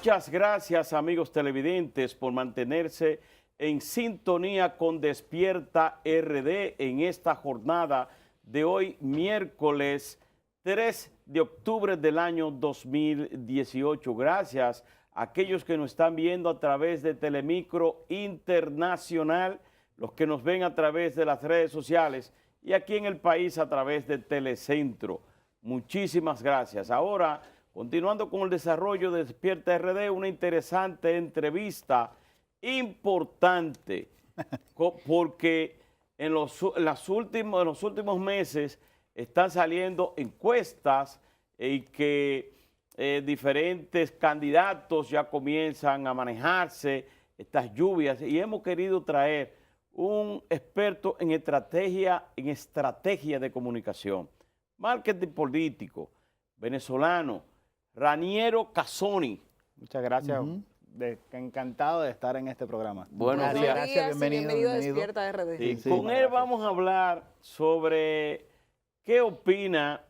Muchas gracias, amigos televidentes, por mantenerse en sintonía con Despierta RD en esta jornada de hoy, miércoles 3 de octubre del año 2018. Gracias a aquellos que nos están viendo a través de Telemicro Internacional, los que nos ven a través de las redes sociales y aquí en el país a través de Telecentro. Muchísimas gracias. Ahora, continuando con el desarrollo de Despierta RD, una interesante entrevista, importante, porque en los últimos meses están saliendo encuestas y que diferentes candidatos ya comienzan a manejarse estas lluvias, y hemos querido traer un experto en estrategia de comunicación, marketing político, venezolano, Raniero Casoni. Muchas gracias. Encantado de estar en este programa. Buenos días. Gracias, bienvenido a Despierta RD. Sí, con él vamos a hablar sobre qué opina,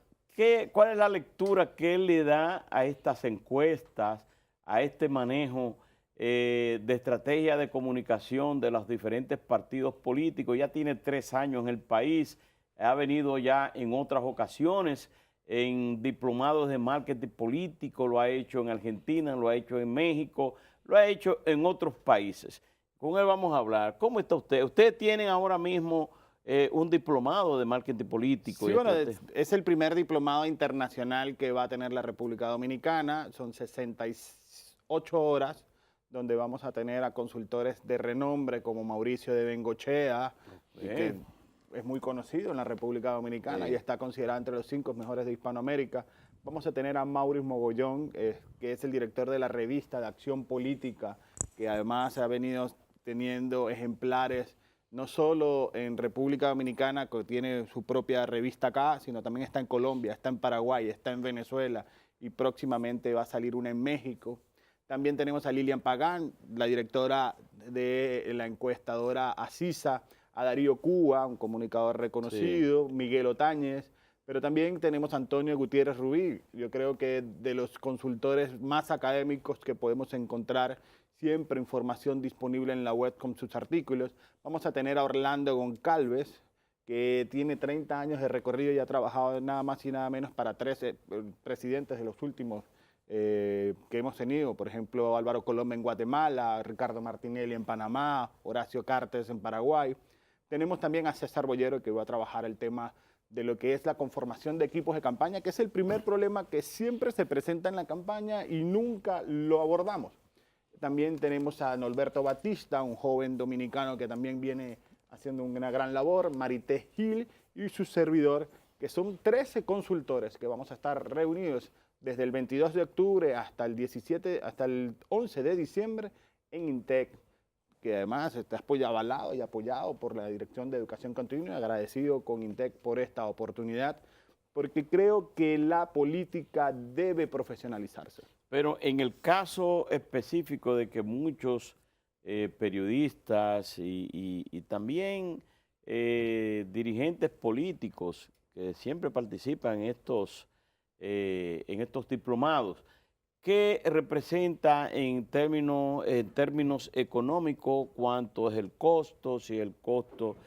cuál es la lectura que él le da a estas encuestas, a este manejo de estrategia de comunicación de los diferentes partidos políticos. Ya tiene 3 años en el país, ha venido ya en otras ocasiones en diplomados de marketing político, lo ha hecho en Argentina, lo ha hecho en México, lo ha hecho en otros países. Con él vamos a hablar. ¿Cómo está usted? Ustedes tienen ahora mismo un diplomado de marketing político. Sí, bueno, es el primer diplomado internacional que va a tener la República Dominicana. Son 68 horas donde vamos a tener a consultores de renombre como Mauricio de Bengochea, que es muy conocido en la República Dominicana y está considerado entre los 5 mejores de Hispanoamérica. Vamos a tener a Mauricio Mogollón, que es el director de la revista de Acción Política, que además ha venido teniendo ejemplares no solo en República Dominicana, que tiene su propia revista acá, sino también está en Colombia, está en Paraguay, está en Venezuela y próximamente va a salir una en México. También tenemos a Lilian Pagán, la directora de la encuestadora Asisa, a Darío Cuba, un comunicador reconocido, Miguel Otáñez, pero también tenemos a Antonio Gutiérrez Rubí. Yo creo que de los consultores más académicos que podemos encontrar, siempre información disponible en la web con sus artículos. Vamos a tener a Orlando Goncalves, que tiene 30 años de recorrido y ha trabajado nada más y nada menos para 13 presidentes de los últimos que hemos tenido, por ejemplo, Álvaro Colombo en Guatemala, Ricardo Martinelli en Panamá, Horacio Cartes en Paraguay. Tenemos también a César Bollero, que va a trabajar el tema de lo que es la conformación de equipos de campaña, que es el primer problema que siempre se presenta en la campaña y nunca lo abordamos. También tenemos a Norberto Batista, un joven dominicano que también viene haciendo una gran labor, Marité Gil y su servidor, que son 13 consultores que vamos a estar reunidos desde el 22 de octubre hasta el 11 de diciembre en INTEC, que además está avalado y apoyado por la Dirección de Educación Continua. Agradecido con INTEC por esta oportunidad, porque creo que la política debe profesionalizarse. Pero en el caso específico de que muchos periodistas y también dirigentes políticos que siempre participan en estos diplomados, ¿qué representa en términos económicos? ¿Cuánto es el costo? Si el costo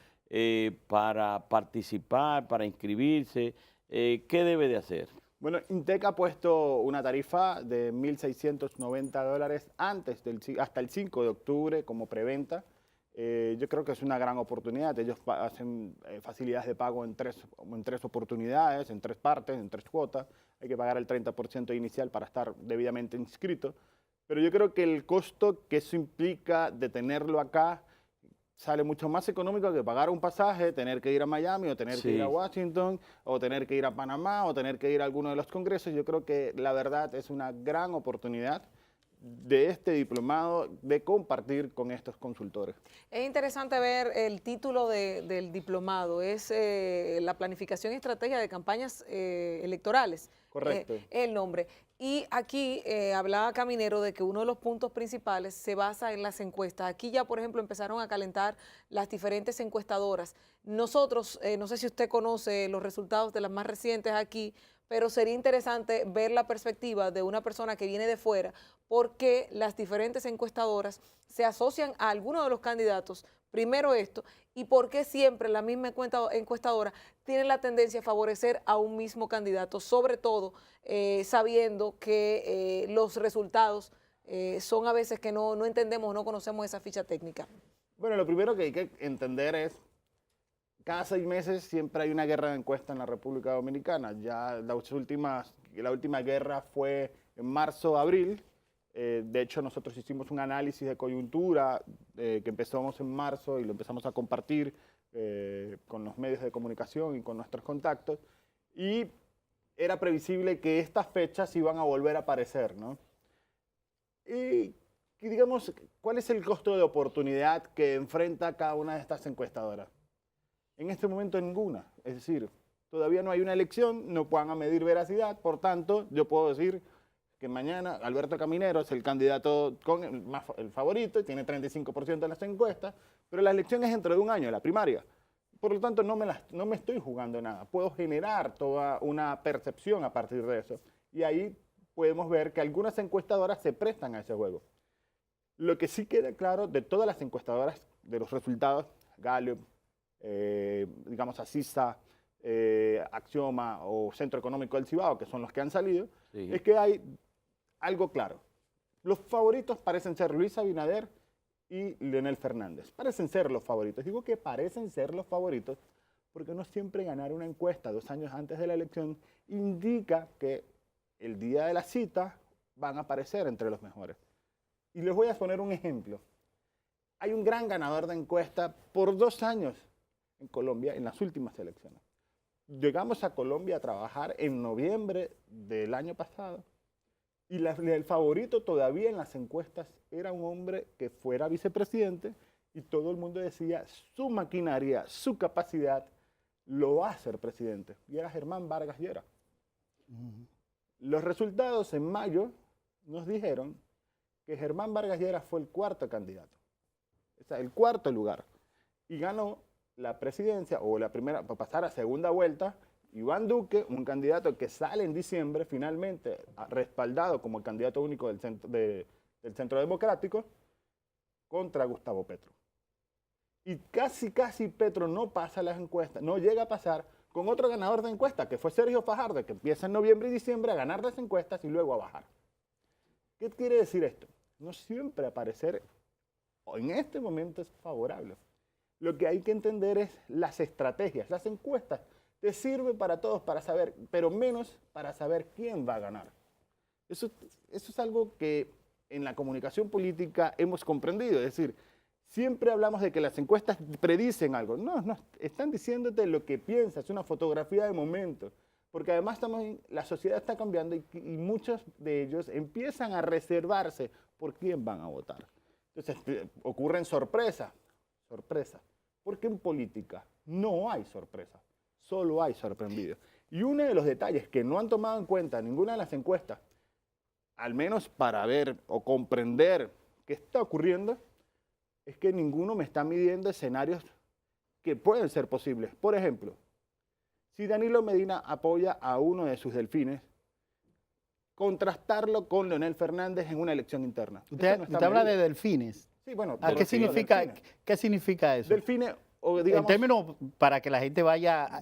para participar, para inscribirse, ¿qué debe de hacer? Bueno, INTEC ha puesto una tarifa de $1,690 hasta el 5 de octubre como preventa. Yo creo que es una gran oportunidad. Ellos hacen facilidades de pago en tres oportunidades, en 3 partes, en 3 cuotas. Hay que pagar el 30% inicial para estar debidamente inscrito. Pero yo creo que el costo que eso implica de tenerlo acá sale mucho más económico que pagar un pasaje, tener que ir a Miami o tener que ir a Washington o tener que ir a Panamá o tener que ir a alguno de los congresos. Yo creo que la verdad es una gran oportunidad de este diplomado de compartir con estos consultores. Es interesante ver el título del diplomado, es la planificación y estrategia de campañas electorales. Correcto. El nombre. Y aquí hablaba Caminero de que uno de los puntos principales se basa en las encuestas. Aquí ya, por ejemplo, empezaron a calentar las diferentes encuestadoras. Nosotros, no sé si usted conoce los resultados de las más recientes aquí, pero sería interesante ver la perspectiva de una persona que viene de fuera, por qué las diferentes encuestadoras se asocian a alguno de los candidatos. Primero esto, y por qué siempre la misma encuestadora tiene la tendencia a favorecer a un mismo candidato, sobre todo sabiendo que los resultados son a veces que no entendemos, no conocemos esa ficha técnica. Bueno, lo primero que hay que entender es, cada 6 meses siempre hay una guerra de encuestas en la República Dominicana. Ya la última guerra fue en marzo, abril. De hecho, nosotros hicimos un análisis de coyuntura que empezamos en marzo y lo empezamos a compartir con los medios de comunicación y con nuestros contactos. Y era previsible que estas fechas iban a volver a aparecer, ¿no? Y digamos, ¿cuál es el costo de oportunidad que enfrenta cada una de estas encuestadoras? En este momento ninguna. Es decir, todavía no hay una elección, no puedan medir veracidad, por tanto, yo puedo decir que mañana Alberto Caminero es el candidato con el favorito y tiene 35% en las encuestas, pero la elección es dentro de un año, la primaria. Por lo tanto, no me estoy jugando nada. Puedo generar toda una percepción a partir de eso. Y ahí podemos ver que algunas encuestadoras se prestan a ese juego. Lo que sí queda claro de todas las encuestadoras, de los resultados, Gallup, digamos Asisa, Axioma o Centro Económico del Cibao, que son los que han salido, sí, es que hay algo claro. Los favoritos parecen ser Luis Abinader y Leonel Fernández. Parecen ser los favoritos. Digo que parecen ser los favoritos porque no siempre ganar una encuesta 2 años antes de la elección indica que el día de la cita van a aparecer entre los mejores. Y les voy a poner un ejemplo. Hay un gran ganador de encuesta por 2 años en Colombia en las últimas elecciones. Llegamos a Colombia a trabajar en noviembre del año pasado y el favorito todavía en las encuestas era un hombre que fuera vicepresidente y todo el mundo decía su maquinaria, su capacidad lo va a hacer presidente. Y era Germán Vargas Lleras. Los resultados en mayo nos dijeron que Germán Vargas Lleras fue el 4º candidato, o sea, el 4º lugar, y ganó la presidencia, o la primera, para pasar a segunda vuelta, Iván Duque, un candidato que sale en diciembre, finalmente respaldado como el candidato único del Centro Democrático, contra Gustavo Petro. Y casi Petro no pasa las encuestas, no llega a pasar con otro ganador de encuestas, que fue Sergio Fajardo, que empieza en noviembre y diciembre a ganar las encuestas y luego a bajar. ¿Qué quiere decir esto? No siempre aparecer, o en este momento es favorable. Lo que hay que entender es las estrategias. Las encuestas te sirven para todos, para saber, pero menos para saber quién va a ganar. Eso es algo que en la comunicación política hemos comprendido. Es decir, siempre hablamos de que las encuestas predicen algo. No, están diciéndote lo que piensas, una fotografía de momento. Porque además la sociedad está cambiando y muchos de ellos empiezan a reservarse por quién van a votar. Entonces ocurren sorpresas. Porque en política no hay sorpresa, solo hay sorprendidos. Y uno de los detalles que no han tomado en cuenta ninguna de las encuestas, al menos para ver o comprender qué está ocurriendo, es que ninguno me está midiendo escenarios que pueden ser posibles. Por ejemplo, si Danilo Medina apoya a uno de sus delfines, contrastarlo con Leonel Fernández en una elección interna. Usted habla de delfines. Sí, bueno. ¿Qué significa eso? Delfines, o digamos... En términos, para que la gente vaya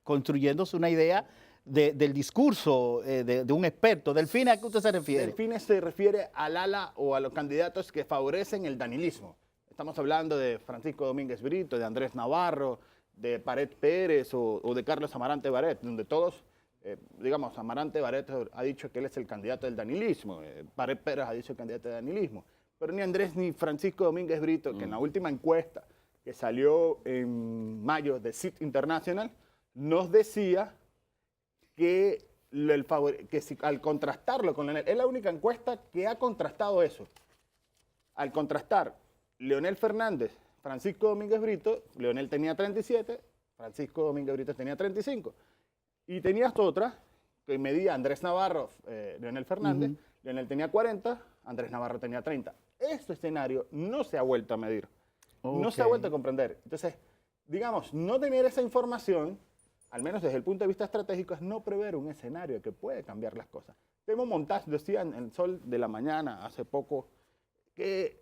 construyéndose una idea del discurso de un experto. ¿Delfines a qué usted se refiere? Delfines se refiere al ala o a los candidatos que favorecen el danilismo. Estamos hablando de Francisco Domínguez Brito, de Andrés Navarro, de Paret Pérez o de Carlos Amarante Baret, donde todos, digamos, Amarante Baret ha dicho que él es el candidato del danilismo, Paret Pérez ha dicho el candidato del danilismo, pero ni Andrés ni Francisco Domínguez Brito, que en la última encuesta que salió en mayo de CIT International, nos decía que, al contrastarlo con Leonel, es la única encuesta que ha contrastado eso. Al contrastar Leonel Fernández, Francisco Domínguez Brito, Leonel tenía 37, Francisco Domínguez Brito tenía 35. Y tenías otra que medía Andrés Navarro, Leonel Fernández, Leonel tenía 40, Andrés Navarro tenía 30. Este escenario no se ha vuelto a medir, no se ha vuelto a comprender. Entonces, digamos, no tener esa información al menos desde el punto de vista estratégico, es no prever un escenario que puede cambiar las cosas. Temo Montage decía en El Sol de la Mañana hace poco que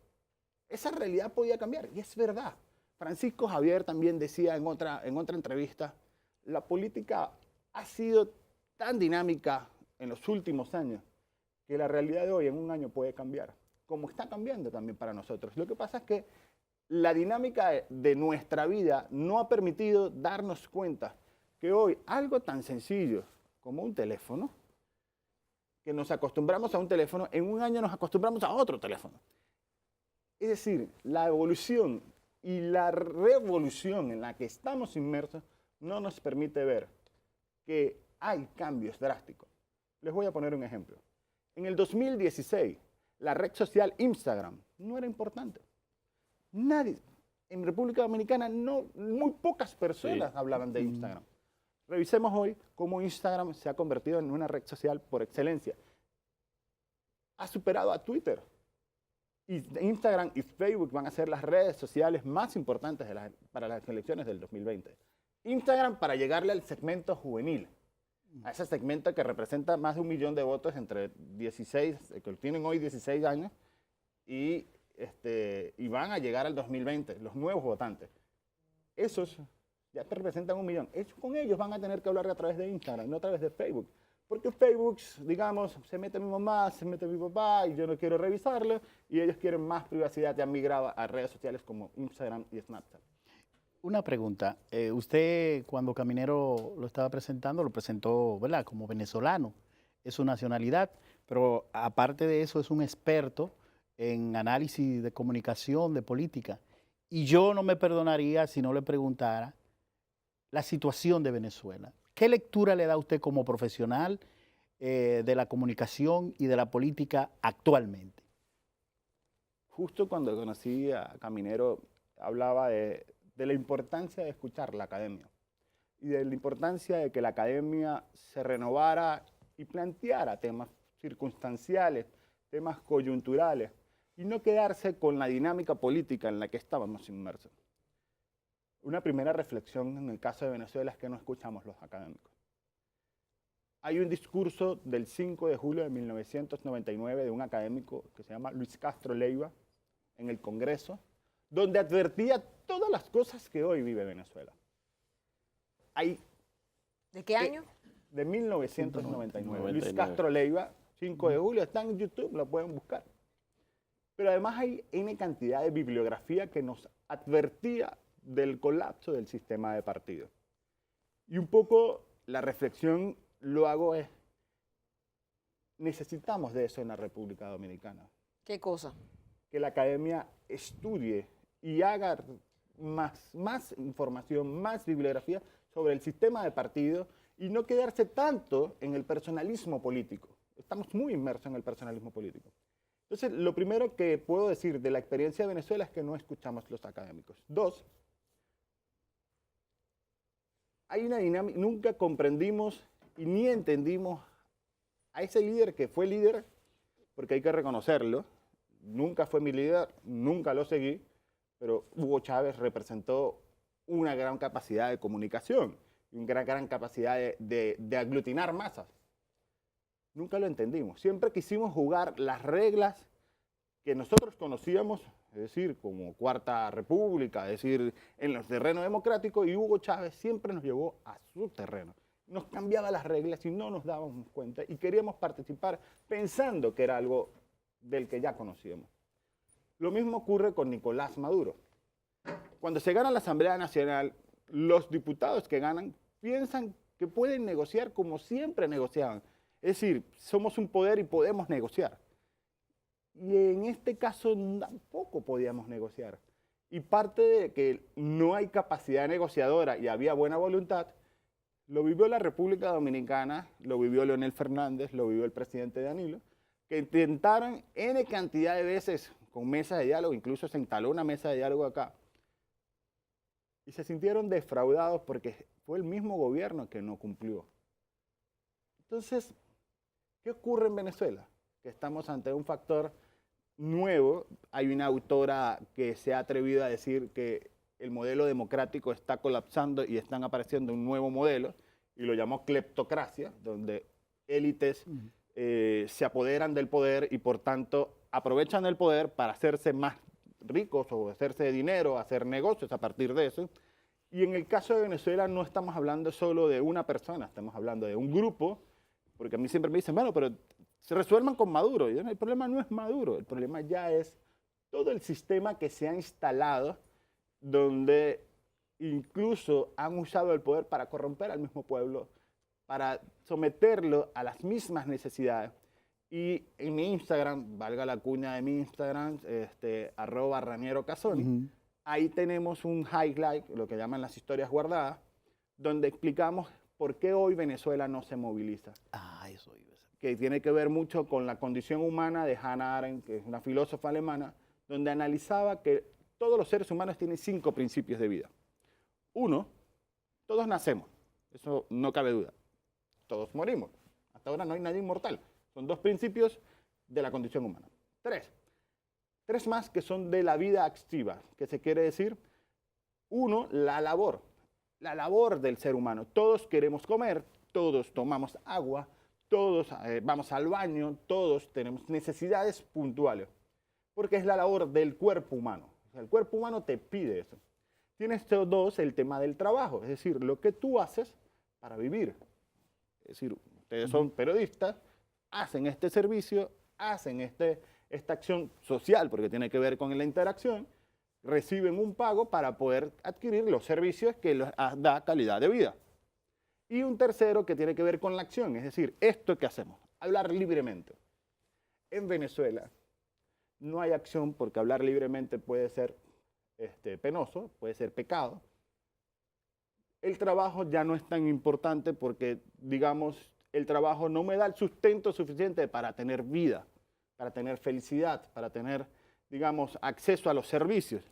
esa realidad podía cambiar, y es verdad. Francisco Javier también decía en otra entrevista, la política ha sido tan dinámica en los últimos años que la realidad de hoy en un año puede cambiar, como está cambiando también para nosotros. Lo que pasa es que la dinámica de nuestra vida no ha permitido darnos cuenta que hoy algo tan sencillo como un teléfono, que nos acostumbramos a un teléfono, en un año nos acostumbramos a otro teléfono. Es decir, la evolución y la revolución en la que estamos inmersos no nos permite ver que hay cambios drásticos. Les voy a poner un ejemplo. En el 2016, la red social Instagram no era importante. Nadie, en República Dominicana, muy pocas personas hablaban de Instagram. Revisemos hoy cómo Instagram se ha convertido en una red social por excelencia. Ha superado a Twitter. Y Instagram y Facebook van a ser las redes sociales más importantes para las elecciones del 2020. Instagram para llegarle al segmento juvenil, a ese segmento que representa más de 1 millón de votos entre 16, que tienen hoy 16 años, y van a llegar al 2020, los nuevos votantes. Esos ya te representan 1 millón. Con ellos van a tener que hablar a través de Instagram, no a través de Facebook. Porque Facebook, digamos, se mete mi mamá, se mete mi papá y yo no quiero revisarlo, y ellos quieren más privacidad y han migrado a redes sociales como Instagram y Snapchat. Una pregunta. Usted, cuando Caminero lo estaba presentando, lo presentó, ¿verdad?, como venezolano. Es su nacionalidad, pero aparte de eso es un experto en análisis de comunicación, de política. Y yo no me perdonaría si no le preguntara la situación de Venezuela. ¿Qué lectura le da usted como profesional de la comunicación y de la política actualmente? Justo cuando conocí a Caminero, hablaba de la importancia de escuchar la academia y de la importancia de que la academia se renovara y planteara temas circunstanciales, temas coyunturales, y no quedarse con la dinámica política en la que estábamos inmersos. Una primera reflexión en el caso de Venezuela es que no escuchamos los académicos. Hay un discurso del 5 de julio de 1999 de un académico que se llama Luis Castro Leiva en el Congreso, donde advertía todas las cosas que hoy vive Venezuela. ¿De qué año? De 1999. Luis Castro Leiva, 5 de julio, está en YouTube, lo pueden buscar. Pero además hay N cantidad de bibliografía que nos advertía del colapso del sistema de partidos. Y un poco la reflexión lo hago es, necesitamos de eso en la República Dominicana. ¿Qué cosa? Que la academia estudie y haga más información, más bibliografía sobre el sistema de partidos y no quedarse tanto en el personalismo político. Estamos muy inmersos en el personalismo político. Entonces, lo primero que puedo decir de la experiencia de Venezuela es que no escuchamos los académicos. 2, hay una dinámica, nunca comprendimos y ni entendimos a ese líder que fue líder, porque hay que reconocerlo, nunca fue mi líder, nunca lo seguí, pero Hugo Chávez representó una gran capacidad de comunicación y una gran capacidad de aglutinar masas. Nunca lo entendimos. Siempre quisimos jugar las reglas que nosotros conocíamos, es decir, como Cuarta República, es decir, en los terrenos democráticos, y Hugo Chávez siempre nos llevó a su terreno. Nos cambiaba las reglas y no nos dábamos cuenta y queríamos participar pensando que era algo del que ya conocíamos. Lo mismo ocurre con Nicolás Maduro. Cuando se gana la Asamblea Nacional, los diputados que ganan piensan que pueden negociar como siempre negociaban. Es decir, somos un poder y podemos negociar. Y en este caso tampoco podíamos negociar. Y parte de que no hay capacidad negociadora y había buena voluntad, lo vivió la República Dominicana, lo vivió Leonel Fernández, lo vivió el presidente Danilo, que intentaron N cantidad de veces con mesas de diálogo, incluso se instaló una mesa de diálogo acá, y se sintieron defraudados porque fue el mismo gobierno que no cumplió. Entonces, ¿qué ocurre en Venezuela? Que estamos ante un factor nuevo. Hay una autora que se ha atrevido a decir que el modelo democrático está colapsando y están apareciendo un nuevo modelo, y lo llamó cleptocracia, donde élites se apoderan del poder y por tanto aprovechan el poder para hacerse más ricos o hacerse de dinero, hacer negocios a partir de eso. Y en el caso de Venezuela no estamos hablando solo de una persona, estamos hablando de un grupo, porque a mí siempre me dicen, bueno, pero se resuelvan con Maduro. Y yo, el problema no es Maduro, el problema ya es todo el sistema que se ha instalado, donde incluso han usado el poder para corromper al mismo pueblo, para someterlo a las mismas necesidades. Y en mi Instagram, valga la cuña de mi Instagram, @RanieroCasoni, ahí tenemos un highlight, lo que llaman las historias guardadas, donde explicamos por qué hoy Venezuela no se moviliza. Eso iba a ser. Que tiene que ver mucho con la condición humana de Hannah Arendt, que es una filósofa alemana, donde analizaba que todos los seres humanos tienen 5 principios de vida. 1, todos nacemos, eso no cabe duda. Todos morimos. Hasta ahora no hay nadie inmortal. Son 2 principios de la condición humana. 3 más que son de la vida activa, que se quiere decir, 1, la labor del ser humano. Todos queremos comer, todos tomamos agua, todos vamos al baño, todos tenemos necesidades puntuales, porque es la labor del cuerpo humano. O sea, el cuerpo humano te pide eso. Tienes 2, el tema del trabajo, es decir, lo que tú haces para vivir. Es decir, ustedes son periodistas, hacen este servicio, hacen esta acción social, porque tiene que ver con la interacción, reciben un pago para poder adquirir los servicios que les da calidad de vida. Y un tercero que tiene que ver con la acción, es decir, esto que hacemos, hablar libremente. En Venezuela no hay acción porque hablar libremente puede ser penoso, puede ser pecado. El trabajo ya no es tan importante porque, digamos, el trabajo no me da el sustento suficiente para tener vida, para tener felicidad, para tener, digamos, acceso a los servicios.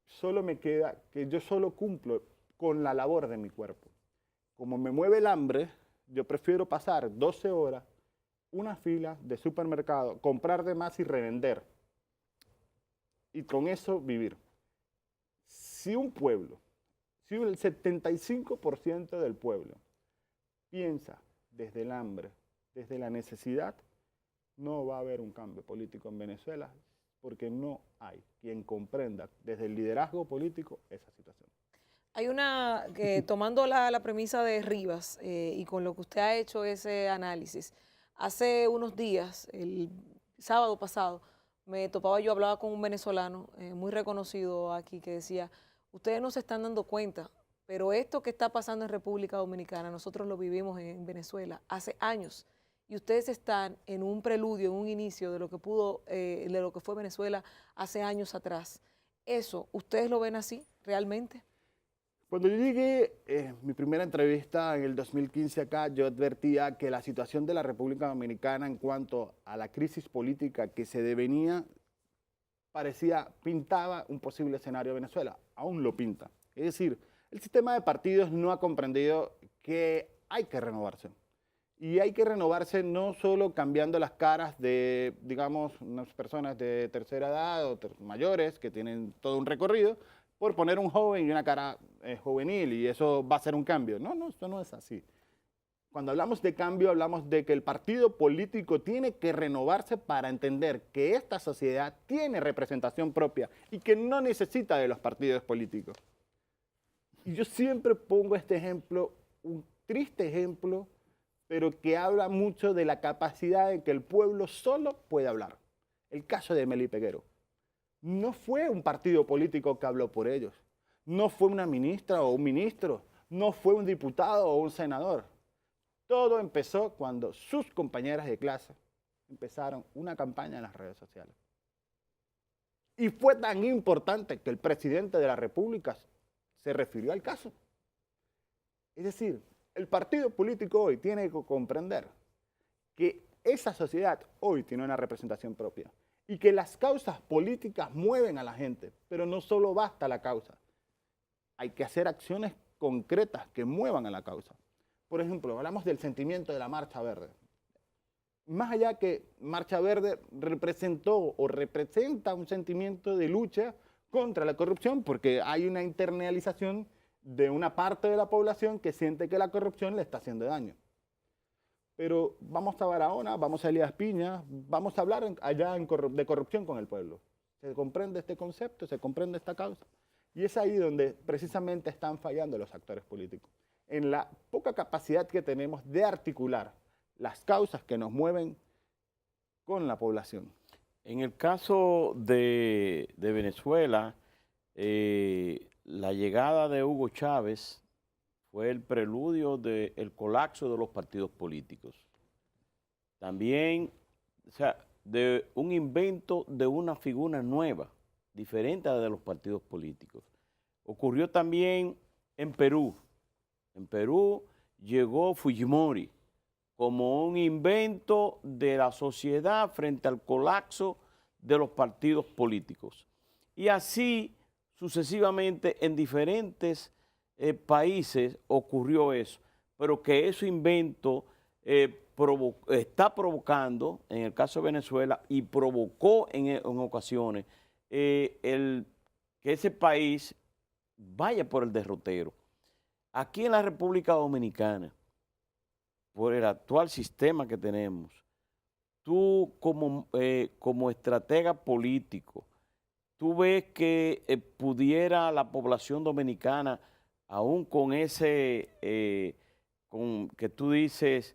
Solo me queda que yo solo cumplo con la labor de mi cuerpo. Como me mueve el hambre, yo prefiero pasar 12 horas, una fila de supermercado, comprar de más y revender. Y con eso vivir. Si un pueblo, si el 75% del pueblo piensa desde el hambre, desde la necesidad, no va a haber un cambio político en Venezuela, porque no hay quien comprenda desde el liderazgo político esa situación. Hay una, que tomando la premisa de Rivas y con lo que usted ha hecho ese análisis, hace unos días, el sábado pasado, me topaba yo, hablaba con un venezolano muy reconocido aquí que decía, ustedes no se están dando cuenta, pero esto que está pasando en República Dominicana, nosotros lo vivimos en Venezuela hace años y ustedes están en un preludio, en un inicio de lo que de lo que fue Venezuela hace años atrás. Eso, ¿ustedes lo ven así realmente? Cuando yo llegué, mi primera entrevista en el 2015 acá, yo advertía que la situación de la República Dominicana en cuanto a la crisis política que se devenía, pintaba un posible escenario de Venezuela, aún lo pinta. Es decir, el sistema de partidos no ha comprendido que hay que renovarse. Y hay que renovarse no solo cambiando las caras de, digamos, unas personas de tercera edad o mayores que tienen todo un recorrido, por poner un joven y una cara juvenil y eso va a ser un cambio. No, esto no es así. Cuando hablamos de cambio, hablamos de que el partido político tiene que renovarse para entender que esta sociedad tiene representación propia y que no necesita de los partidos políticos. Y yo siempre pongo este ejemplo, un triste ejemplo, pero que habla mucho de la capacidad de que el pueblo solo puede hablar. El caso de Mely Peguero. No fue un partido político que habló por ellos. No fue una ministra o un ministro. No fue un diputado o un senador. Todo empezó cuando sus compañeras de clase empezaron una campaña en las redes sociales. Y fue tan importante que el presidente de la República se refirió al caso. Es decir, el partido político hoy tiene que comprender que esa sociedad hoy tiene una representación propia y que las causas políticas mueven a la gente, pero no solo basta la causa. Hay que hacer acciones concretas que muevan a la causa. Por ejemplo, hablamos del sentimiento de la Marcha Verde. Más allá que Marcha Verde representó o representa un sentimiento de lucha contra la corrupción porque hay una internalización de una parte de la población que siente que la corrupción le está haciendo daño. Pero vamos a Barahona, vamos a Elías Piña, vamos a hablar de corrupción con el pueblo. Se comprende este concepto, se comprende esta causa. Y es ahí donde precisamente están fallando los actores políticos, en la poca capacidad que tenemos de articular las causas que nos mueven con la población. En el caso de Venezuela, la llegada de Hugo Chávez fue el preludio del colapso de los partidos políticos. También, o sea, de un invento de una figura nueva, diferente a la de los partidos políticos. Ocurrió también en Perú. En Perú llegó Fujimori como un invento de la sociedad frente al colapso de los partidos políticos. Y así sucesivamente en diferentes países ocurrió eso, pero que ese invento está provocando, en el caso de Venezuela, y provocó en ocasiones que ese país vaya por el derrotero. Aquí en la República Dominicana, por el actual sistema que tenemos, tú como estratega político, tú ves que pudiera la población dominicana, aún con ese, que tú dices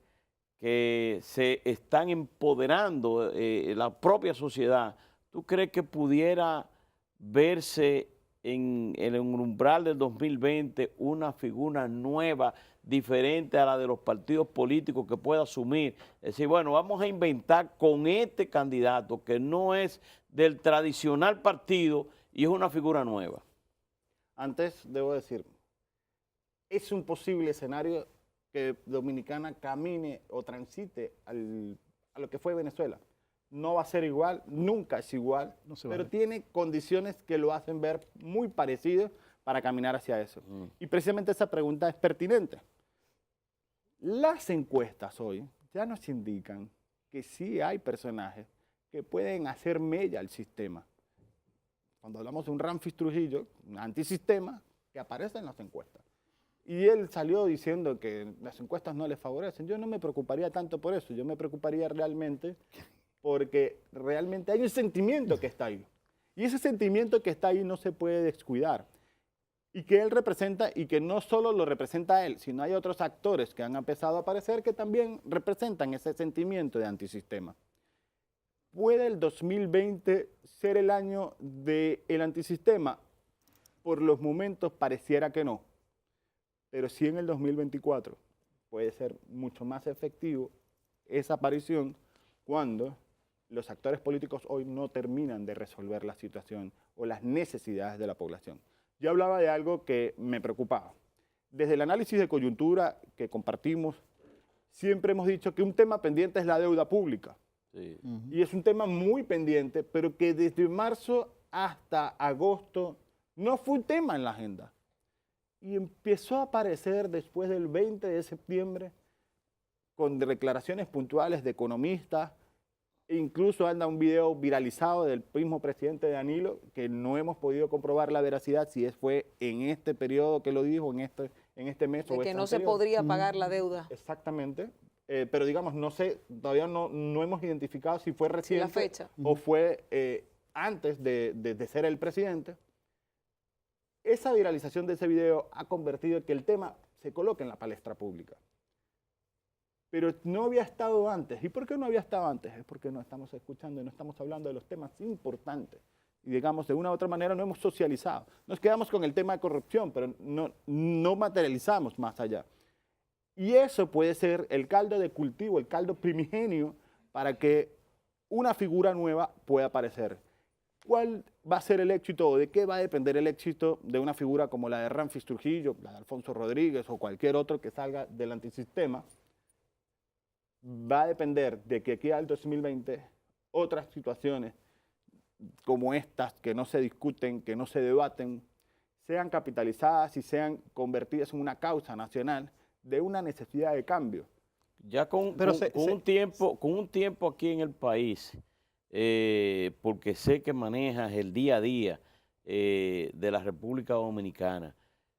que se están empoderando la propia sociedad, ¿tú crees que pudiera verse en el umbral del 2020 una figura nueva, diferente a la de los partidos políticos que pueda asumir? Es decir, bueno, vamos a inventar con este candidato que no es del tradicional partido y es una figura nueva. Antes, debo decir, es un posible escenario que Dominicana camine o transite a lo que fue Venezuela. No va a ser igual, nunca es igual, pero tiene condiciones que lo hacen ver muy parecido para caminar hacia eso. Y precisamente esa pregunta es pertinente. Las encuestas hoy ya nos indican que sí hay personajes que pueden hacer mella al sistema. Cuando hablamos de un Ramfis Trujillo, un antisistema, que aparece en las encuestas. Y él salió diciendo que las encuestas no le favorecen. Yo no me preocuparía tanto por eso, yo me preocuparía realmente porque realmente hay un sentimiento que está ahí. Y ese sentimiento que está ahí no se puede descuidar. Y que él representa, y que no solo lo representa él, sino hay otros actores que han empezado a aparecer que también representan ese sentimiento de antisistema. ¿Puede el 2020 ser el año del antisistema? Por los momentos pareciera que no. Pero sí en el 2024 puede ser mucho más efectivo esa aparición cuando los actores políticos hoy no terminan de resolver la situación o las necesidades de la población. Yo hablaba de algo que me preocupaba. Desde el análisis de coyuntura que compartimos, siempre hemos dicho que un tema pendiente es la deuda pública. Sí. Y es un tema muy pendiente, pero que desde marzo hasta agosto no fue un tema en la agenda. Y empezó a aparecer después del 20 de septiembre con declaraciones puntuales de economistas. Incluso anda un video viralizado del mismo presidente Danilo, que no hemos podido comprobar la veracidad si fue en este periodo que lo dijo, en este mes de o que este no se anterior. podría pagar la deuda. Exactamente. Pero digamos, no sé, todavía no hemos identificado si fue reciente la fecha. o fue antes de ser el presidente. Esa viralización de ese video ha convertido en que el tema se coloque en la palestra pública. Pero no había estado antes. ¿Y por qué no había estado antes? Es porque no estamos escuchando y no estamos hablando de los temas importantes. Y digamos, de una u otra manera no hemos socializado. Nos quedamos con el tema de corrupción, pero no materializamos más allá. Y eso puede ser el caldo de cultivo, el caldo primigenio para que una figura nueva pueda aparecer. ¿Cuál va a ser el éxito o de qué va a depender el éxito de una figura como la de Ramfis Trujillo, la de Alfonso Rodríguez o cualquier otro que salga del antisistema? Va a depender de que aquí al 2020 otras situaciones como estas que no se discuten, que no se debaten, sean capitalizadas y sean convertidas en una causa nacional de una necesidad de cambio. Ya con un tiempo aquí en el país, porque sé que manejas el día a día de la República Dominicana.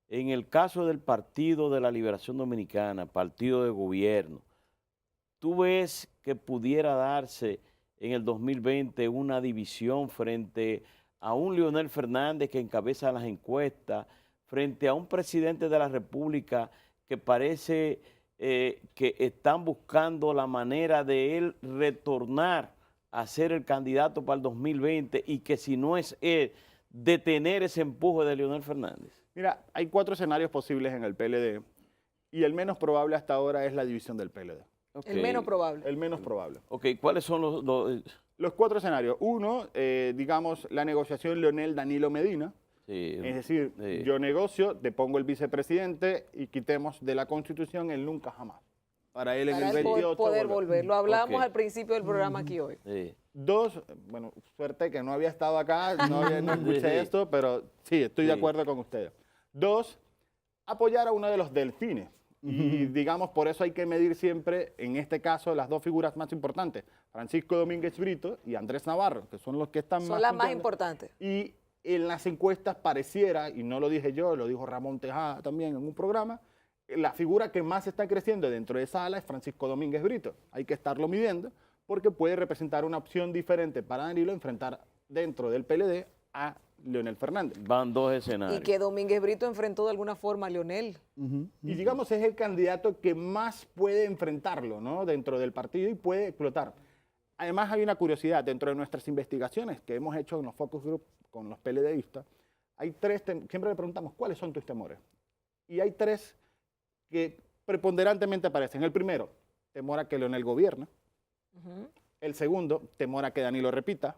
En el caso del Partido de la Liberación Dominicana, partido de gobierno, ¿tú ves que pudiera darse en el 2020 una división frente a un Leonel Fernández que encabeza las encuestas, frente a un presidente de la República que parece que están buscando la manera de él retornar a ser el candidato para el 2020 y que si no es él, detener ese empuje de Leonel Fernández? Mira, hay 4 escenarios posibles en el PLD y el menos probable hasta ahora es la división del PLD. Okay. El menos probable. El menos probable. Ok, ¿cuáles son Los 4 escenarios. Uno, digamos, la negociación Leonel-Danilo Medina. Sí, Es decir, sí. yo negocio, te pongo el vicepresidente y quitemos de la Constitución el nunca jamás. Para él en Para el él 28 poder volver. Lo hablamos Ok. al principio del programa aquí hoy. Sí. 2, bueno, suerte que no había estado acá, no escuché Sí. esto, pero sí, estoy de Sí. acuerdo con ustedes. 2, apoyar a uno de los delfines. Y digamos, por eso hay que medir siempre, en este caso, las 2 figuras más importantes, Francisco Domínguez Brito y Andrés Navarro, que son los que están Son las más punteando. importantes. Y en las encuestas pareciera, y no lo dije yo, lo dijo Ramón Tejada también en un programa, la figura que más está creciendo dentro de esa ala es Francisco Domínguez Brito. Hay que estarlo midiendo porque puede representar una opción diferente para Danilo enfrentar dentro del PLD a Leonel Fernández. Van 2 escenarios. Y que Domínguez Brito enfrentó de alguna forma a Leonel. Y digamos es el candidato que más puede enfrentarlo, ¿no? Dentro del partido y puede explotar. Además hay una curiosidad dentro de nuestras investigaciones que hemos hecho en los focus group con los PLDistas. Hay 3, siempre le preguntamos, ¿cuáles son tus temores? Y hay 3 que preponderantemente aparecen. El primero, temor a que Leonel gobierne. El segundo, temor a que Danilo repita.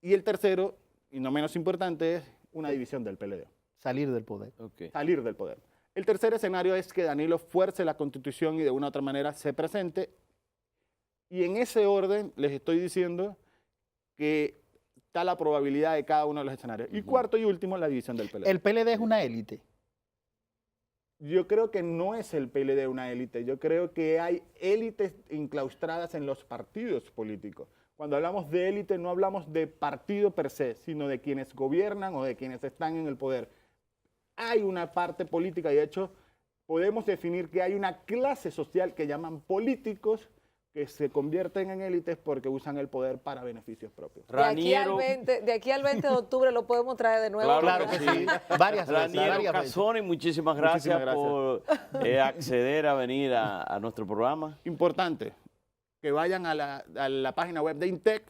Y el tercero, y no menos importante, es una división del PLD. Salir del poder. Ok. Salir del poder. El tercer escenario es que Danilo fuerce la Constitución y de una u otra manera se presente. Y en ese orden les estoy diciendo que está la probabilidad de cada uno de los escenarios. Y cuarto y último, la división del PLD. El PLD es una élite. Yo creo que no es el PLD una élite. Yo creo que hay élites enclaustradas en los partidos políticos. Cuando hablamos de élite no hablamos de partido per se, sino de quienes gobiernan o de quienes están en el poder. Hay una parte política y de hecho podemos definir que hay una clase social que llaman políticos que se convierten en élites porque usan el poder para beneficios propios. Raniero, De aquí al 20 de octubre lo podemos traer de nuevo. Claro Claro que sí. sí. Varias veces. Raniero varias veces. Casoni, muchísimas gracias, Muchísimas gracias. por acceder a venir a nuestro programa. Importante que vayan a la página web de INTEC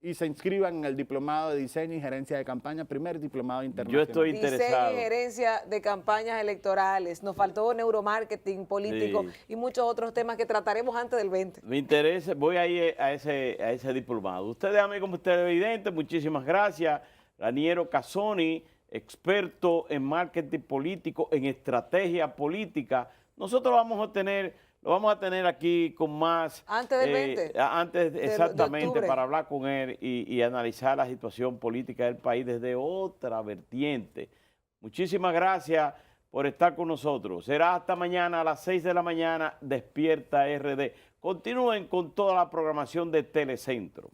y se inscriban en el diplomado de diseño y gerencia de campaña, primer diplomado Yo internacional. estoy Diseño interesado. y gerencia de campañas electorales. Nos faltó neuromarketing político Sí. y muchos otros temas que trataremos antes del 20. Me interesa, voy a ir a ese diplomado. Ustedes, amigos televidentes, muchísimas gracias. Raniero Casoni, experto en marketing político, en estrategia política. Nosotros lo vamos a tener aquí con más... Antes del 20. Antes, de exactamente, octubre. para hablar con él y analizar la situación política del país desde otra vertiente. Muchísimas gracias por estar con nosotros. Será hasta mañana a las 6 de la mañana, Despierta RD. Continúen con toda la programación de Telecentro.